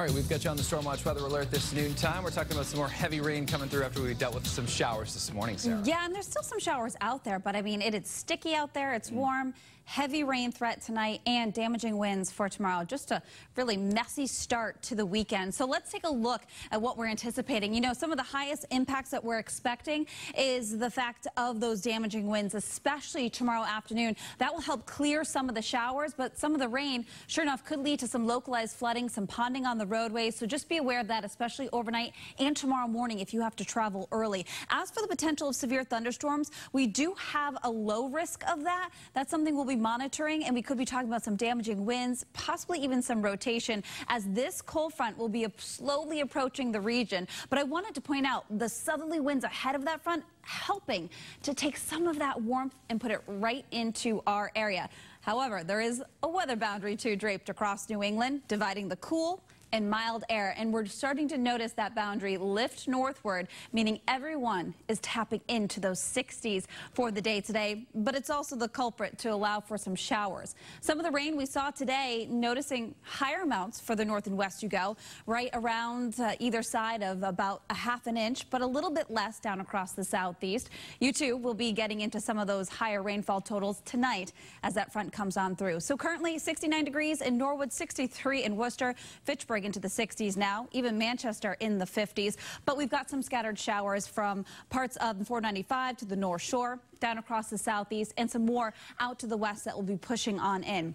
All right, we've got you on the Storm Watch weather alert this noon time. We're talking about some more heavy rain coming through after we dealt with some showers this morning, Sarah. Yeah, and there's still some showers out there, but I mean, it is sticky out there. It's warm. Heavy rain threat tonight and damaging winds for tomorrow. Just a really messy start to the weekend. So let's take a look at what we're anticipating. You know, some of the highest impacts that we're expecting is the fact of those damaging winds, especially tomorrow afternoon. That will help clear some of the showers, but some of the rain, sure enough, could lead to some localized flooding, some ponding on the roadways. So just be aware of that, especially overnight and tomorrow morning if you have to travel early. As for the potential of severe thunderstorms, we do have a low risk of that. That's something we'll be monitoring, and we could be talking about some damaging winds, possibly even some rotation, as this cold front will be slowly approaching the region. But I wanted to point out the southerly winds ahead of that front helping to take some of that warmth and put it right into our area. However, there is a weather boundary too draped across New England, dividing the cool and mild air, and we're starting to notice that boundary lift northward, meaning everyone is tapping into those 60s for the day today, but it's also the culprit to allow for some showers. Some of the rain we saw today, noticing higher amounts for the north and west you go, right around either side of about a ½ inch, but a little bit less down across the southeast. You too will be getting into some of those higher rainfall totals tonight as that front comes on through. So currently 69 degrees in Norwood, 63 in Worcester, Fitchburg into the 60s now, even Manchester in the 50s. But we've got some scattered showers from parts of 495 to the North Shore, down across the southeast, and some more out to the west that will be pushing on in.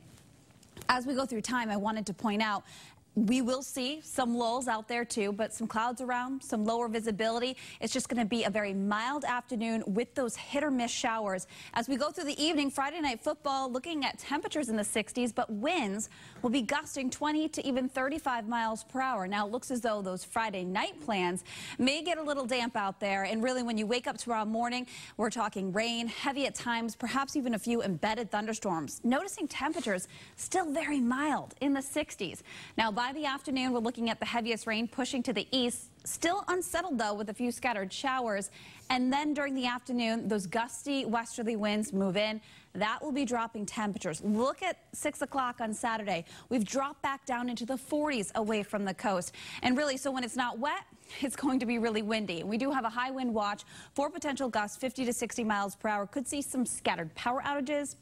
As we go through time, I wanted to point out we will see some lulls out there too, but some clouds around, some lower visibility. It's just going to be a very mild afternoon with those hit or miss showers. As we go through the evening, Friday night football, looking at temperatures in the 60s, but winds will be gusting 20 to even 35 miles per hour. Now, it looks as though those Friday night plans may get a little damp out there. And really, when you wake up tomorrow morning, we're talking rain, heavy at times, perhaps even a few embedded thunderstorms. Noticing temperatures still very mild in the 60s. Now, by the afternoon, we're looking at the heaviest rain pushing to the east. Still unsettled, though, with a few scattered showers. And then during the afternoon, those gusty westerly winds move in. That will be dropping temperatures. Look at 6 o'clock on Saturday. We've dropped back down into the 40s away from the coast. And really, so when it's not wet, it's going to be really windy. We do have a high wind watch for potential gusts 50 to 60 miles per hour. Could see some scattered power outages.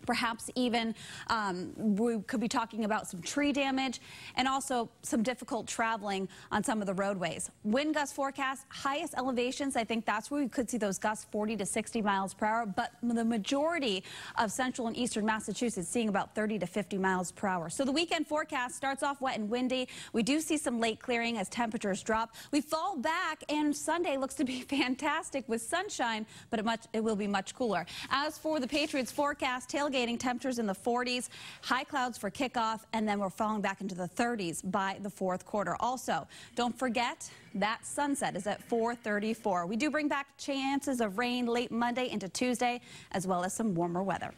Perhaps even we could be talking about some tree damage and also some difficult traveling on some of the roadways. Wind gust forecast, highest elevations, I think that's where we could see those gusts 40 to 60 miles per hour, but the majority of central and eastern Massachusetts seeing about 30 to 50 miles per hour. So the weekend forecast starts off wet and windy. We do see some late clearing as temperatures drop. We fall back, and Sunday looks to be fantastic with sunshine, but it will be much cooler. As for the Patriots forecast, tailgating temperatures in the 40s, high clouds for kickoff, and then we're falling back into the 30s by the fourth quarter. Also, don't forget that sunset is at 4:34. We do bring back chances of rain late Monday into Tuesday, as well as some warmer weather.